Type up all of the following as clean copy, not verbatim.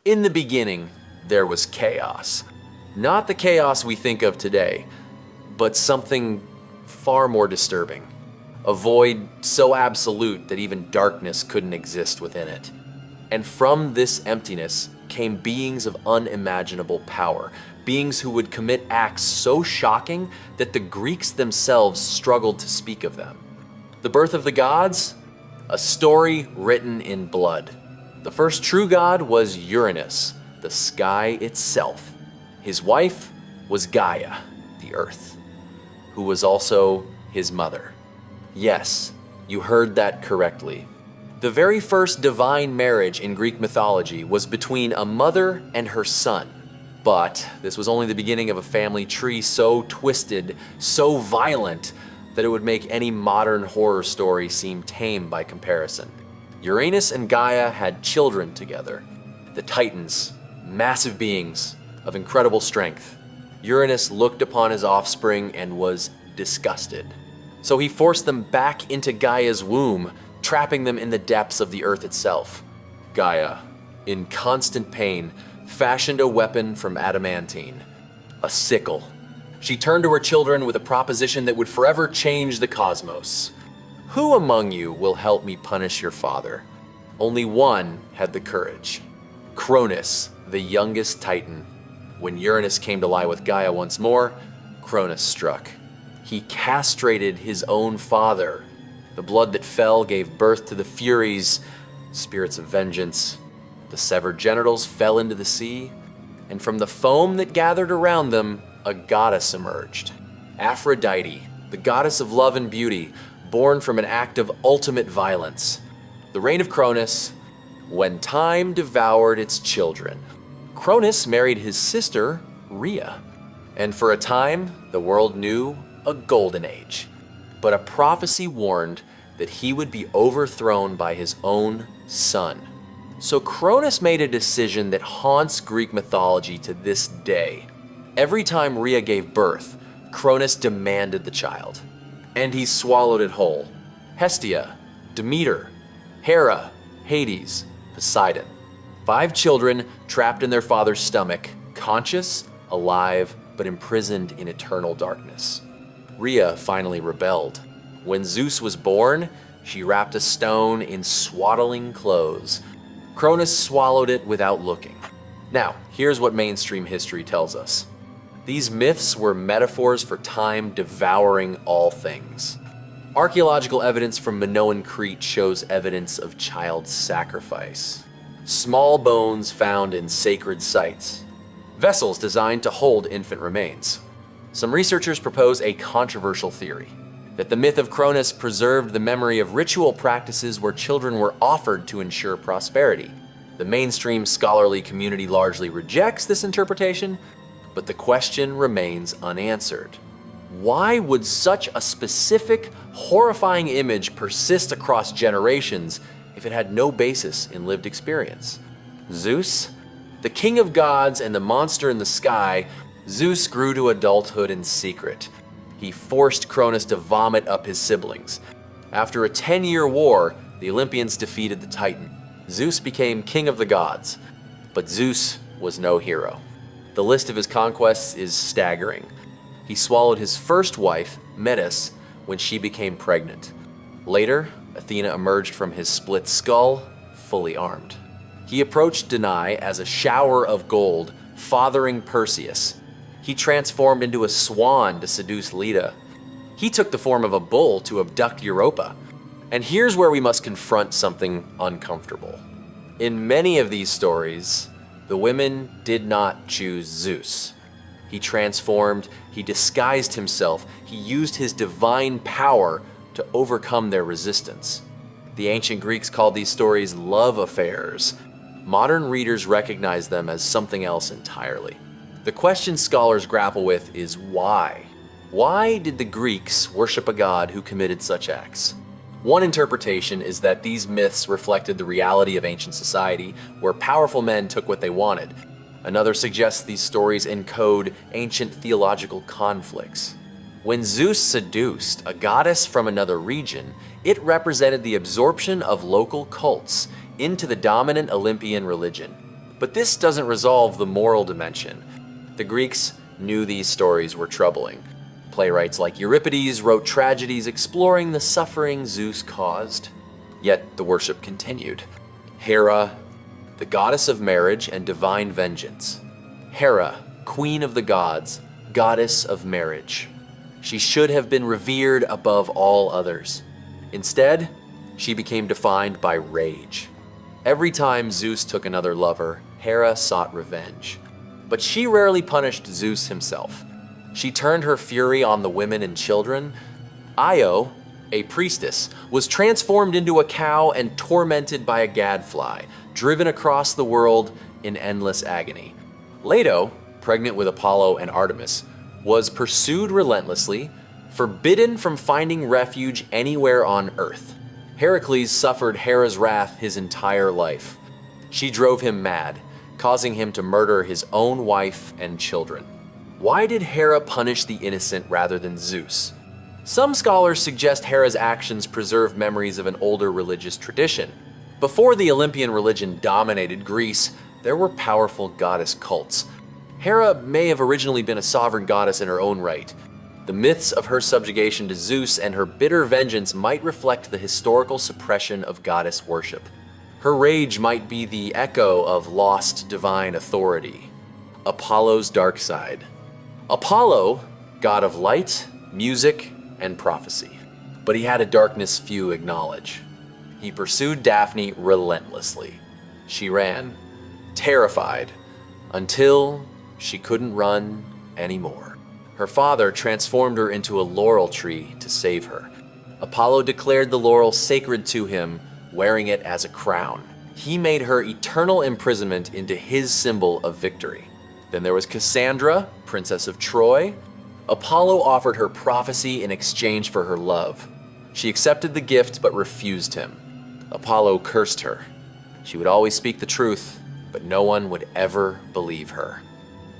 In the beginning, there was chaos. Not the chaos we think of today, but something far more disturbing. A void so absolute that even darkness couldn't exist within it. And from this emptiness came beings of unimaginable power, beings who would commit acts so shocking that the Greeks themselves struggled to speak of them. The birth of the gods? A story written in blood. The first true god was Uranus, the sky itself. His wife was Gaia, the earth, who was also his mother. Yes, you heard that correctly. The very first divine marriage in Greek mythology was between a mother and her son. But this was only the beginning of a family tree so twisted, so violent, that it would make any modern horror story seem tame by comparison. Uranus and Gaia had children together. The Titans, massive beings of incredible strength. Uranus looked upon his offspring and was disgusted. So he forced them back into Gaia's womb, trapping them in the depths of the earth itself. Gaia, in constant pain, fashioned a weapon from adamantine, a sickle. She turned to her children with a proposition that would forever change the cosmos. Who among you will help me punish your father? Only one had the courage. Cronus, the youngest Titan. When Uranus came to lie with Gaia once more, Cronus struck. He castrated his own father. The blood that fell gave birth to the Furies, spirits of vengeance. The severed genitals fell into the sea, and from the foam that gathered around them, a goddess emerged. Aphrodite, the goddess of love and beauty, born from an act of ultimate violence. The reign of Cronus, when time devoured its children. Cronus married his sister, Rhea, and for a time, the world knew a golden age. But a prophecy warned that he would be overthrown by his own son. So Cronus made a decision that haunts Greek mythology to this day. Every time Rhea gave birth, Cronus demanded the child. And he swallowed it whole. Hestia, Demeter, Hera, Hades, Poseidon. 5 children trapped in their father's stomach, conscious, alive, but imprisoned in eternal darkness. Rhea finally rebelled. When Zeus was born, she wrapped a stone in swaddling clothes. Cronus swallowed it without looking. Now, here's what mainstream history tells us. These myths were metaphors for time devouring all things. Archaeological evidence from Minoan Crete shows evidence of child sacrifice. Small bones found in sacred sites. Vessels designed to hold infant remains. Some researchers propose a controversial theory, that the myth of Cronus preserved the memory of ritual practices where children were offered to ensure prosperity. The mainstream scholarly community largely rejects this interpretation, but the question remains unanswered. Why would such a specific, horrifying image persist across generations if it had no basis in lived experience? Zeus? The king of gods and the monster in the sky, Zeus grew to adulthood in secret. He forced Cronus to vomit up his siblings. After a 10-year war, the Olympians defeated the Titan. Zeus became king of the gods, but Zeus was no hero. The list of his conquests is staggering. He swallowed his first wife, Metis, when she became pregnant. Later, Athena emerged from his split skull, fully armed. He approached Danae as a shower of gold, fathering Perseus. He transformed into a swan to seduce Leda. He took the form of a bull to abduct Europa. And here's where we must confront something uncomfortable. In many of these stories, the women did not choose Zeus. He transformed, he disguised himself, he used his divine power to overcome their resistance. The ancient Greeks called these stories love affairs. Modern readers recognize them as something else entirely. The question scholars grapple with is why? Why did the Greeks worship a god who committed such acts? One interpretation is that these myths reflected the reality of ancient society, where powerful men took what they wanted. Another suggests these stories encode ancient theological conflicts. When Zeus seduced a goddess from another region, it represented the absorption of local cults into the dominant Olympian religion. But this doesn't resolve the moral dimension. The Greeks knew these stories were troubling. Playwrights like Euripides wrote tragedies exploring the suffering Zeus caused. Yet the worship continued. Hera, the goddess of marriage and divine vengeance. Hera, queen of the gods, goddess of marriage. She should have been revered above all others. Instead, she became defined by rage. Every time Zeus took another lover, Hera sought revenge. But she rarely punished Zeus himself. She turned her fury on the women and children. Io, a priestess, was transformed into a cow and tormented by a gadfly, driven across the world in endless agony. Leto, pregnant with Apollo and Artemis, was pursued relentlessly, forbidden from finding refuge anywhere on Earth. Heracles suffered Hera's wrath his entire life. She drove him mad, causing him to murder his own wife and children. Why did Hera punish the innocent rather than Zeus? Some scholars suggest Hera's actions preserve memories of an older religious tradition. Before the Olympian religion dominated Greece, there were powerful goddess cults. Hera may have originally been a sovereign goddess in her own right. The myths of her subjugation to Zeus and her bitter vengeance might reflect the historical suppression of goddess worship. Her rage might be the echo of lost divine authority. Apollo's dark side. Apollo, god of light, music, and prophecy. But he had a darkness few acknowledge. He pursued Daphne relentlessly. She ran, terrified, until she couldn't run anymore. Her father transformed her into a laurel tree to save her. Apollo declared the laurel sacred to him, wearing it as a crown. He made her eternal imprisonment into his symbol of victory. Then there was Cassandra, princess of Troy. Apollo offered her prophecy in exchange for her love. She accepted the gift but refused him. Apollo cursed her. She would always speak the truth, but no one would ever believe her.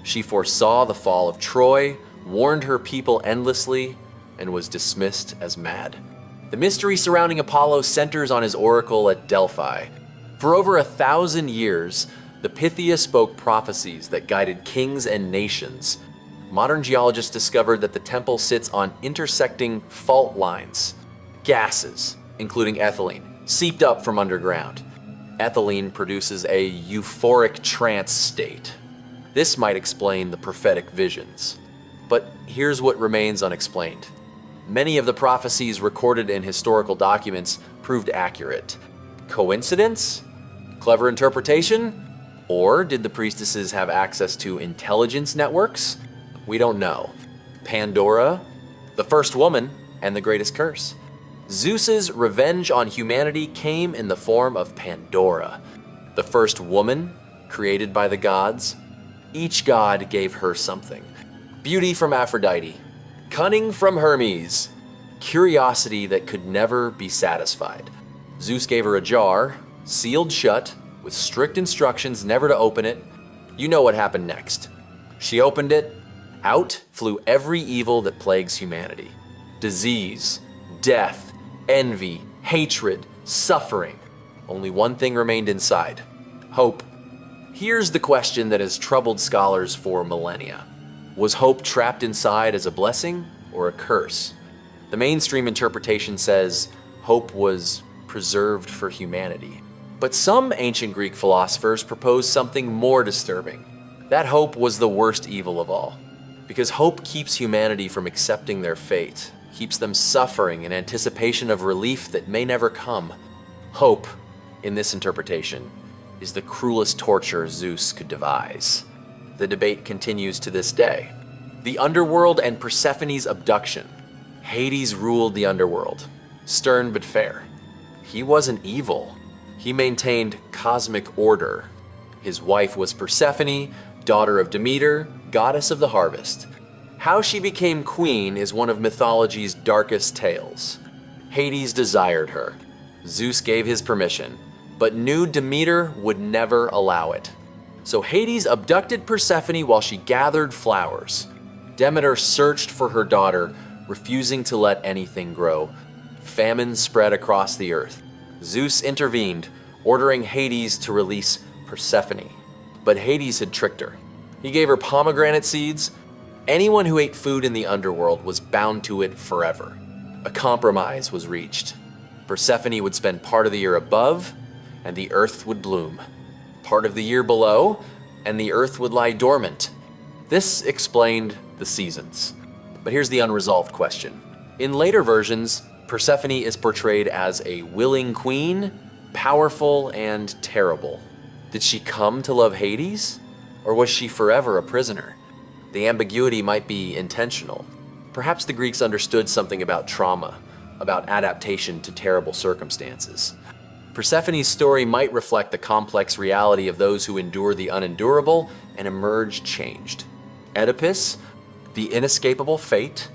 She foresaw the fall of Troy, warned her people endlessly, and was dismissed as mad. The mystery surrounding Apollo centers on his oracle at Delphi. For over 1,000 years, the Pythia spoke prophecies that guided kings and nations. Modern geologists discovered that the temple sits on intersecting fault lines. Gases, including ethylene, seeped up from underground. Ethylene produces a euphoric trance state. This might explain the prophetic visions. But here's what remains unexplained. Many of the prophecies recorded in historical documents proved accurate. Coincidence? Clever interpretation? Or did the priestesses have access to intelligence networks? We don't know. Pandora, the first woman, and the greatest curse. Zeus's revenge on humanity came in the form of Pandora, the first woman created by the gods. Each god gave her something. Beauty from Aphrodite, cunning from Hermes, curiosity that could never be satisfied. Zeus gave her a jar, sealed shut, with strict instructions never to open it. You know what happened next. She opened it. Out flew every evil that plagues humanity. Disease, death, envy, hatred, suffering. Only one thing remained inside: hope. Here's the question that has troubled scholars for millennia. Was hope trapped inside as a blessing or a curse? The mainstream interpretation says hope was preserved for humanity. But some ancient Greek philosophers proposed something more disturbing. That hope was the worst evil of all. Because hope keeps humanity from accepting their fate, keeps them suffering in anticipation of relief that may never come. Hope, in this interpretation, is the cruelest torture Zeus could devise. The debate continues to this day. The underworld and Persephone's abduction. Hades ruled the underworld, stern but fair. He wasn't evil. He maintained cosmic order. His wife was Persephone, daughter of Demeter, goddess of the harvest. How she became queen is one of mythology's darkest tales. Hades desired her. Zeus gave his permission, but knew Demeter would never allow it. So Hades abducted Persephone while she gathered flowers. Demeter searched for her daughter, refusing to let anything grow. Famine spread across the earth. Zeus intervened, ordering Hades to release Persephone. But Hades had tricked her. He gave her pomegranate seeds. Anyone who ate food in the underworld was bound to it forever. A compromise was reached. Persephone would spend part of the year above, and the earth would bloom. Part of the year below, and the earth would lie dormant. This explained the seasons. But here's the unresolved question. In later versions, Persephone is portrayed as a willing queen, powerful and terrible. Did she come to love Hades? Or was she forever a prisoner? The ambiguity might be intentional. Perhaps the Greeks understood something about trauma, about adaptation to terrible circumstances. Persephone's story might reflect the complex reality of those who endure the unendurable and emerge changed. Oedipus, the inescapable fate.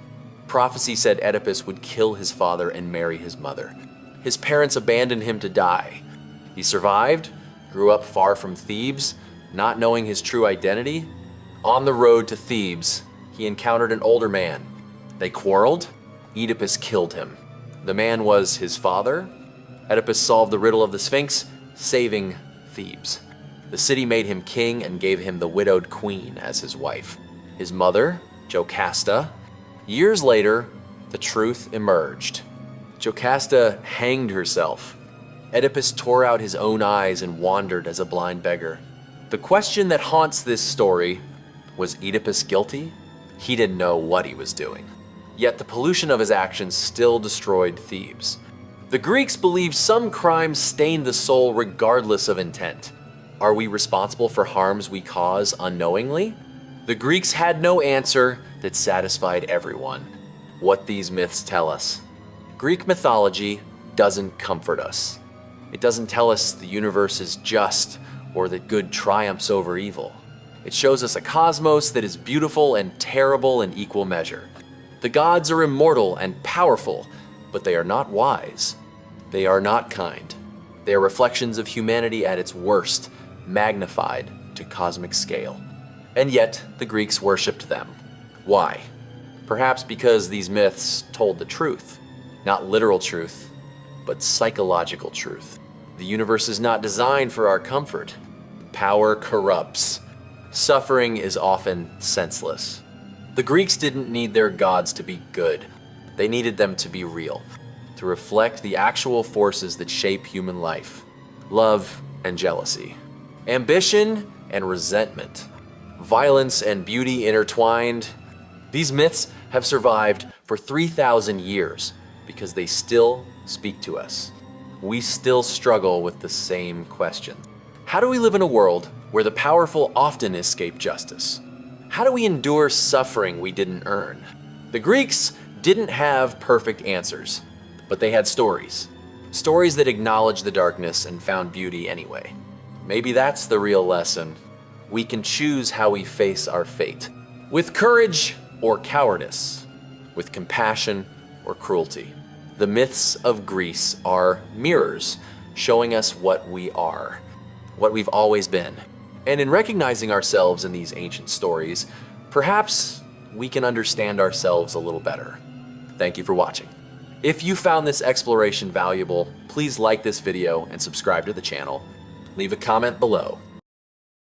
Prophecy said Oedipus would kill his father and marry his mother. His parents abandoned him to die. He survived, grew up far from Thebes, not knowing his true identity. On the road to Thebes, he encountered an older man. They quarreled. Oedipus killed him. The man was his father. Oedipus solved the riddle of the Sphinx, saving Thebes. The city made him king and gave him the widowed queen as his wife. His mother, Jocasta. Years later, the truth emerged. Jocasta hanged herself. Oedipus tore out his own eyes and wandered as a blind beggar. The question that haunts this story, was Oedipus guilty? He didn't know what he was doing. Yet the pollution of his actions still destroyed Thebes. The Greeks believed some crimes stained the soul regardless of intent. Are we responsible for harms we cause unknowingly? The Greeks had no answer that satisfied everyone. What these myths tell us. Greek mythology doesn't comfort us. It doesn't tell us the universe is just or that good triumphs over evil. It shows us a cosmos that is beautiful and terrible in equal measure. The gods are immortal and powerful, but they are not wise. They are not kind. They are reflections of humanity at its worst, magnified to cosmic scale. And yet, the Greeks worshipped them. Why? Perhaps because these myths told the truth. Not literal truth, but psychological truth. The universe is not designed for our comfort. Power corrupts. Suffering is often senseless. The Greeks didn't need their gods to be good. They needed them to be real, to reflect the actual forces that shape human life. Love and jealousy. Ambition and resentment. Violence and beauty intertwined. These myths have survived for 3,000 years because they still speak to us. We still struggle with the same question. How do we live in a world where the powerful often escape justice? How do we endure suffering we didn't earn? The Greeks didn't have perfect answers, but they had stories. Stories that acknowledged the darkness and found beauty anyway. Maybe that's the real lesson. We can choose how we face our fate. With courage or cowardice. With compassion or cruelty. The myths of Greece are mirrors, showing us what we are, what we've always been. And in recognizing ourselves in these ancient stories, perhaps we can understand ourselves a little better. Thank you for watching. If you found this exploration valuable, please like this video and subscribe to the channel. Leave a comment below.